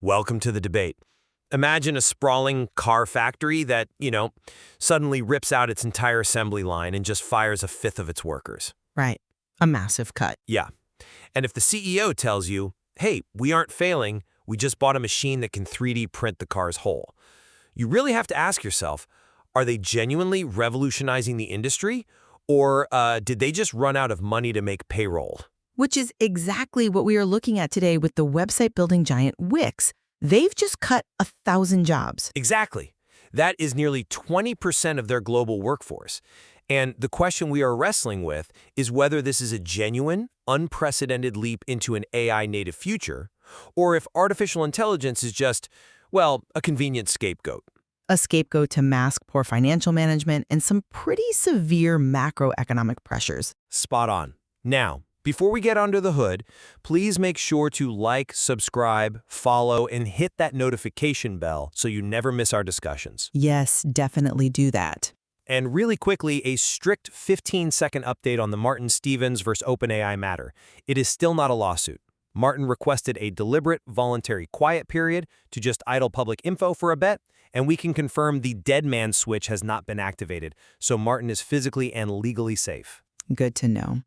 Welcome to the debate. Imagine a sprawling car factory that, suddenly rips out its entire assembly line and just fires a fifth of its workers. Right. A massive cut. Yeah. And if the CEO tells you, hey, we aren't failing, we just bought a machine that can 3D print the car's whole, you really have to ask yourself, are they genuinely revolutionizing the industry? Or did they just run out of money to make payroll? Which is exactly what we are looking at today with the website building giant Wix. They've just cut 1,000 jobs. Exactly. That is nearly 20% of their global workforce. And the question we are wrestling with is whether this is a genuine, unprecedented leap into an AI-native future, or if artificial intelligence is just, well, a convenient scapegoat. A scapegoat to mask poor financial management and some pretty severe macroeconomic pressures. Spot on. Now, before we get under the hood, please make sure to like, subscribe, follow, and hit that notification bell so you never miss our discussions. Yes, definitely do that. And really quickly, a strict 15-second update on the Martin Stevens versus OpenAI matter. It is still not a lawsuit. Martin requested a deliberate, voluntary quiet period to just idle public info for a bit, and we can confirm the dead man switch has not been activated, so Martin is physically and legally safe. Good to know.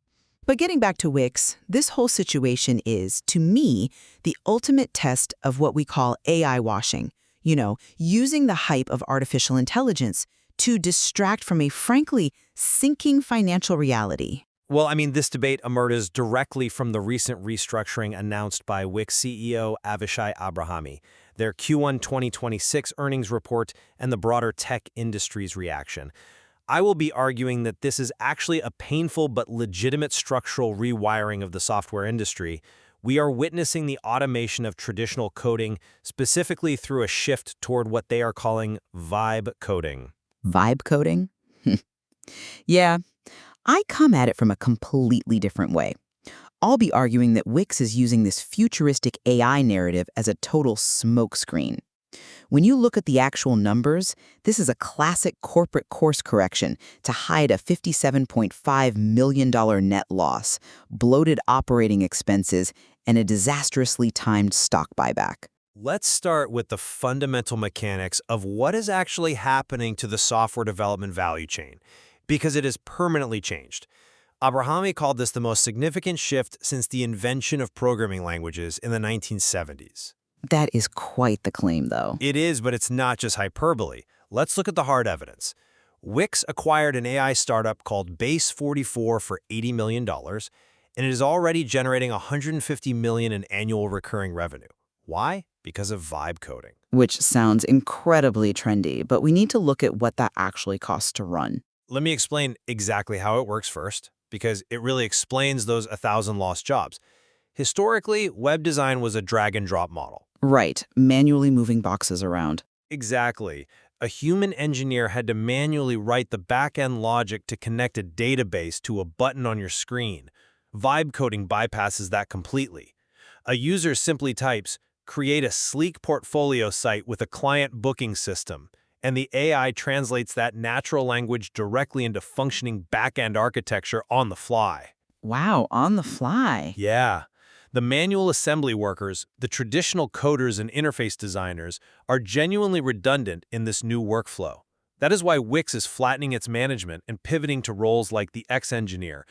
But getting back to Wix, this whole situation is, to me, the ultimate test of what we call AI washing. Using the hype of artificial intelligence to distract from a, frankly, sinking financial reality. Well, this debate emerges directly from the recent restructuring announced by Wix CEO Avishai Abrahami, their Q1 2026 earnings report, and the broader tech industry's reaction. I will be arguing that this is actually a painful but legitimate structural rewiring of the software industry. We are witnessing the automation of traditional coding, specifically through a shift toward what they are calling vibe coding. Vibe coding? Yeah, I come at it from a completely different way. I'll be arguing that Wix is using this futuristic AI narrative as a total smokescreen. When you look at the actual numbers, this is a classic corporate course correction to hide a $57.5 million net loss, bloated operating expenses, and a disastrously timed stock buyback. Let's start with the fundamental mechanics of what is actually happening to the software development value chain, because it has permanently changed. Abrahami called this the most significant shift since the invention of programming languages in the 1970s. That is quite the claim, though. It is, but it's not just hyperbole. Let's look at the hard evidence. Wix acquired an AI startup called Base44 for $80 million, and it is already generating $150 million in annual recurring revenue. Why? Because of vibe coding. Which sounds incredibly trendy, but we need to look at what that actually costs to run. Let me explain exactly how it works first, because it really explains those 1,000 lost jobs. Historically, web design was a drag-and-drop model. Right, manually moving boxes around. Exactly. A human engineer had to manually write the back-end logic to connect a database to a button on your screen. Vibe coding bypasses that completely. A user simply types, "Create a sleek portfolio site with a client booking system," and the AI translates that natural language directly into functioning back-end architecture on the fly. Wow, on the fly. Yeah. The manual assembly workers, the traditional coders and interface designers, are genuinely redundant in this new workflow. That is why Wix is flattening its management and pivoting to roles like the X-engineer,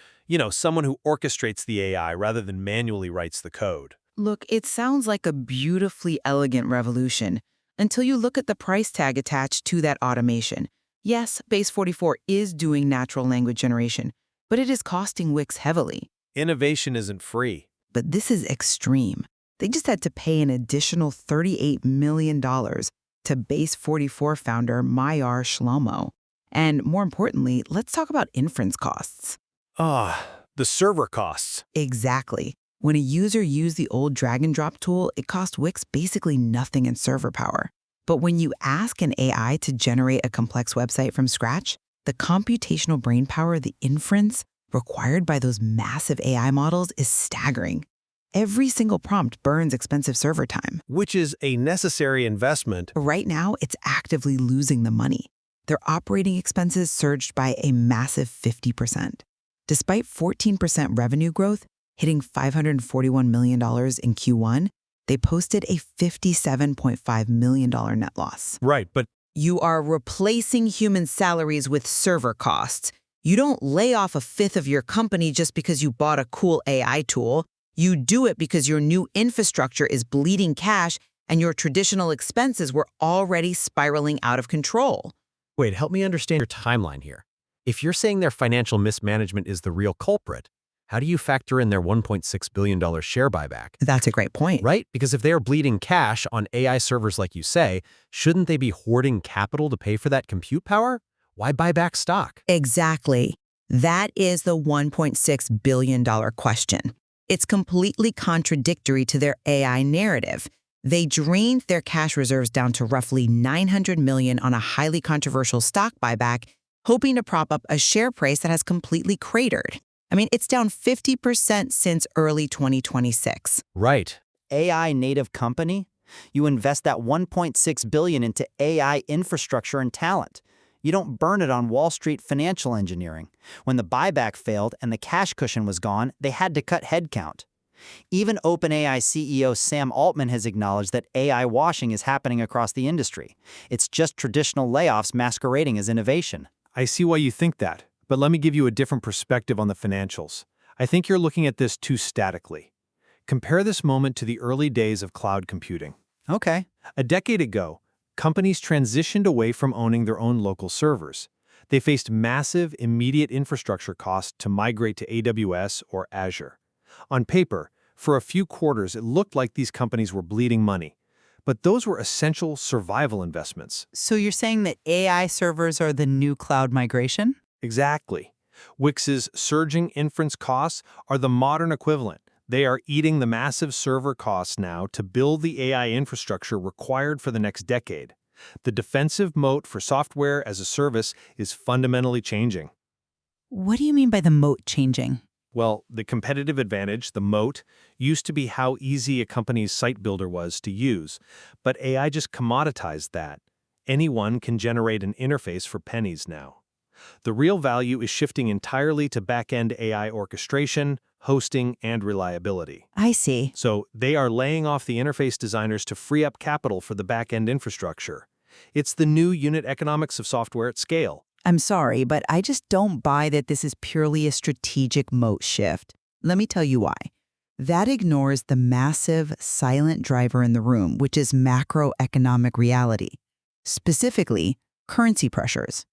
someone who orchestrates the AI rather than manually writes the code. Look, it sounds like a beautifully elegant revolution until you look at the price tag attached to that automation. Yes, Base44 is doing natural language generation, but it is costing Wix heavily. Innovation isn't free. But this is extreme. They just had to pay an additional $38 million to Base44 founder Mayar Shlomo. And more importantly, let's talk about inference costs. The server costs. Exactly. When a user used the old drag-and-drop tool, it cost Wix basically nothing in server power. But when you ask an AI to generate a complex website from scratch, the computational brainpower, the inference required by those massive AI models is staggering. Every single prompt burns expensive server time. Which is a necessary investment. Right now, it's actively losing the money. Their operating expenses surged by a massive 50%. Despite 14% revenue growth, hitting $541 million in Q1, They posted a $57.5 million net loss. Right, but You are replacing human salaries with server costs. You don't lay off a fifth of your company just because you bought a cool AI tool. You do it because your new infrastructure is bleeding cash and your traditional expenses were already spiraling out of control. wait, help me understand your timeline here. If you're saying their financial mismanagement is the real culprit, how do you factor in their $1.6 billion share buyback? That's a great point. Right? Because if they are bleeding cash on AI servers like you say, shouldn't they be hoarding capital to pay for that compute power? Why buy back stock? Exactly. That is the $1.6 billion question. It's completely contradictory to their AI narrative. They drained their cash reserves down to roughly $900 million on a highly controversial stock buyback, hoping to prop up a share price that has completely cratered. I mean, it's down 50% since early 2026. Right. AI native company, you invest that $1.6 billion into AI infrastructure and talent. You don't burn it on Wall Street financial engineering. When the buyback failed and the cash cushion was gone, they had to cut headcount. Even OpenAI CEO Sam Altman has acknowledged that AI washing is happening across the industry. It's just traditional layoffs masquerading as innovation. I see why you think that, but let me give you a different perspective on the financials. I think you're looking at this too statically. Compare this moment to the early days of cloud computing. Okay. A decade ago, companies transitioned away from owning their own local servers. They faced massive, immediate infrastructure costs to migrate to AWS or Azure. On paper, for a few quarters, it looked like these companies were bleeding money. But those were essential survival investments. So you're saying that AI servers are the new cloud migration? Exactly. Wix's surging inference costs are the modern equivalent. They are eating the massive server costs now to build the AI infrastructure required for the next decade. The defensive moat for software as a service is fundamentally changing. What do you mean by the moat changing? Well, the competitive advantage, the moat, used to be how easy a company's site builder was to use, but AI just commoditized that. Anyone can generate an interface for pennies now. The real value is shifting entirely to back-end AI orchestration, hosting, and reliability. I see. So they are laying off the interface designers to free up capital for the back-end infrastructure. It's the new unit economics of software at scale. I'm sorry, but I just don't buy that this is purely a strategic moat shift. Let me tell you why. That ignores the massive, silent driver in the room, which is macroeconomic reality. Specifically, currency pressures.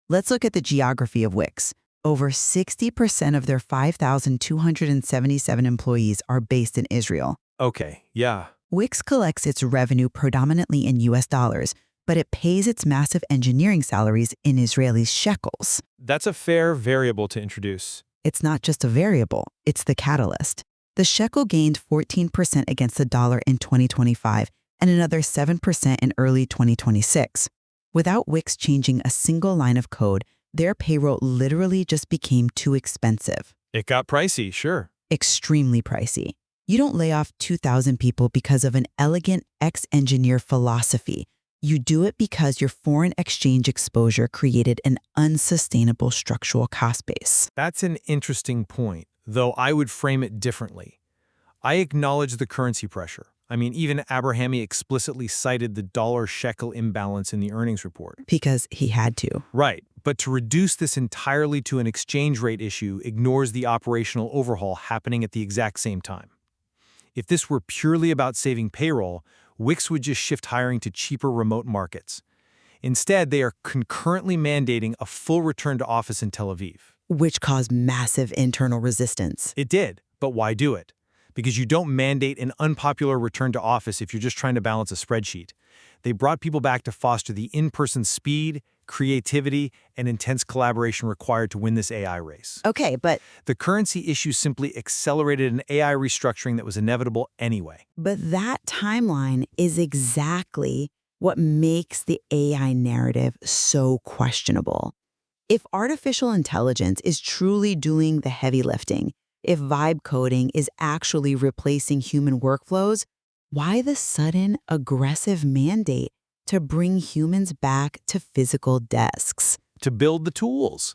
Let's look at the geography of Wix. Over 60% of their 5,277 employees are based in Israel. Okay, yeah. Wix collects its revenue predominantly in US dollars, but it pays its massive engineering salaries in Israeli shekels. That's a fair variable to introduce. It's not just a variable, it's the catalyst. The shekel gained 14% against the dollar in 2025 and another 7% in early 2026. Without Wix changing a single line of code, their payroll literally just became too expensive. It got pricey, sure. Extremely pricey. You don't lay off 2,000 people because of an elegant ex-engineer philosophy. You do it because your foreign exchange exposure created an unsustainable structural cost base. That's an interesting point, though I would frame it differently. I acknowledge the currency pressure. I mean, even Abrahami explicitly cited the dollar-shekel imbalance in the earnings report. Because he had to. Right, but to reduce this entirely to an exchange rate issue ignores the operational overhaul happening at the exact same time. If this were purely about saving payroll, Wix would just shift hiring to cheaper remote markets. Instead, they are concurrently mandating a full return to office in Tel Aviv. Which caused massive internal resistance. It did, but why do it? Because you don't mandate an unpopular return to office if you're just trying to balance a spreadsheet. They brought people back to foster the in-person speed, creativity, and intense collaboration required to win this AI race. Okay, but The currency issue simply accelerated an AI restructuring that was inevitable anyway. that timeline is exactly what makes the AI narrative so questionable. If artificial intelligence is truly doing the heavy lifting, if vibe coding is actually replacing human workflows, why the sudden aggressive mandate to bring humans back to physical desks? To build the tools.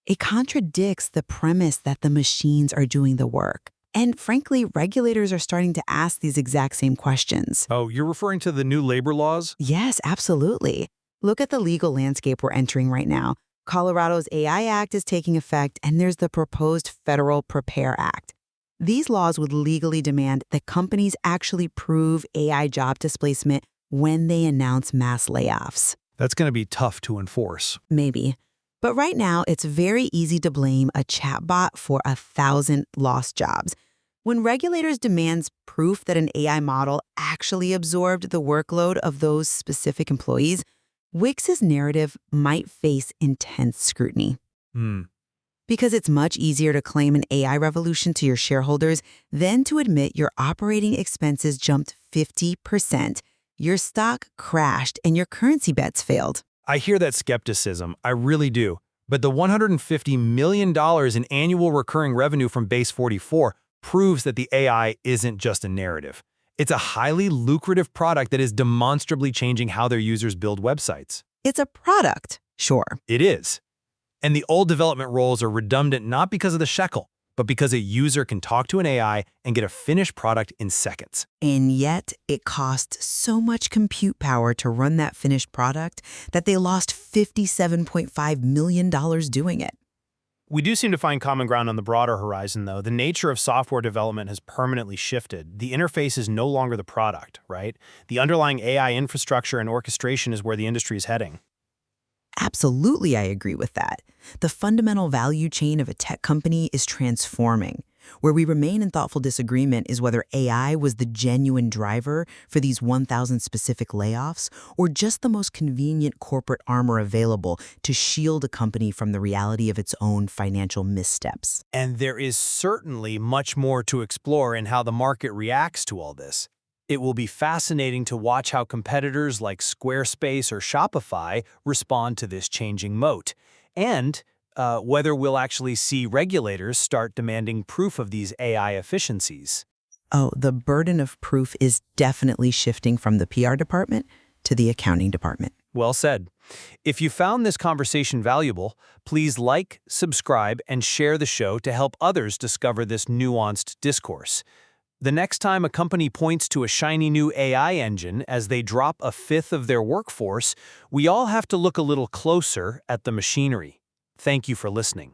It contradicts the premise that the machines are doing the work. And frankly, regulators are starting to ask these exact same questions. Oh, you're referring to the new labor laws? Yes, absolutely. Look at the legal landscape we're entering right now. Colorado's AI Act is taking effect, and there's the proposed Federal Prepare Act. These laws would legally demand that companies actually prove AI job displacement when they announce mass layoffs. That's going to be tough to enforce. Maybe. But right now, it's very easy to blame a chatbot for 1,000 lost jobs. When regulators demand proof that an AI model actually absorbed the workload of those specific employees, Wix's narrative might face intense scrutiny. Because it's much easier to claim an AI revolution to your shareholders than to admit your operating expenses jumped 50%, your stock crashed, and your currency bets failed. I hear that skepticism, I really do. But the $150 million in annual recurring revenue from Base 44 proves that the AI isn't just a narrative. It's a highly lucrative product that is demonstrably changing how their users build websites. It's a product, sure. It is. And the old development roles are redundant not because of the shekel, but because a user can talk to an AI and get a finished product in seconds. And yet, it costs so much compute power to run that finished product that they lost $57.5 million doing it. We do seem to find common ground on the broader horizon, though. The nature of software development has permanently shifted. The interface is no longer the product, right? The underlying AI infrastructure and orchestration is where the industry is heading. Absolutely, I agree with that. The fundamental value chain of a tech company is transforming. Where we remain in thoughtful disagreement is whether AI was the genuine driver for these 1,000 specific layoffs, or just the most convenient corporate armor available to shield a company from the reality of its own financial missteps. And there is certainly much more to explore in how the market reacts to all this. It will be fascinating to watch how competitors like Squarespace or Shopify respond to this changing moat, and whether we'll actually see regulators start demanding proof of these AI efficiencies. Oh, the burden of proof is definitely shifting from the PR department to the accounting department. Well said. If you found this conversation valuable, please like, subscribe, and share the show to help others discover this nuanced discourse. The next time a company points to a shiny new AI engine as they drop 1/5 of their workforce, we all have to look a little closer at the machinery. Thank you for listening.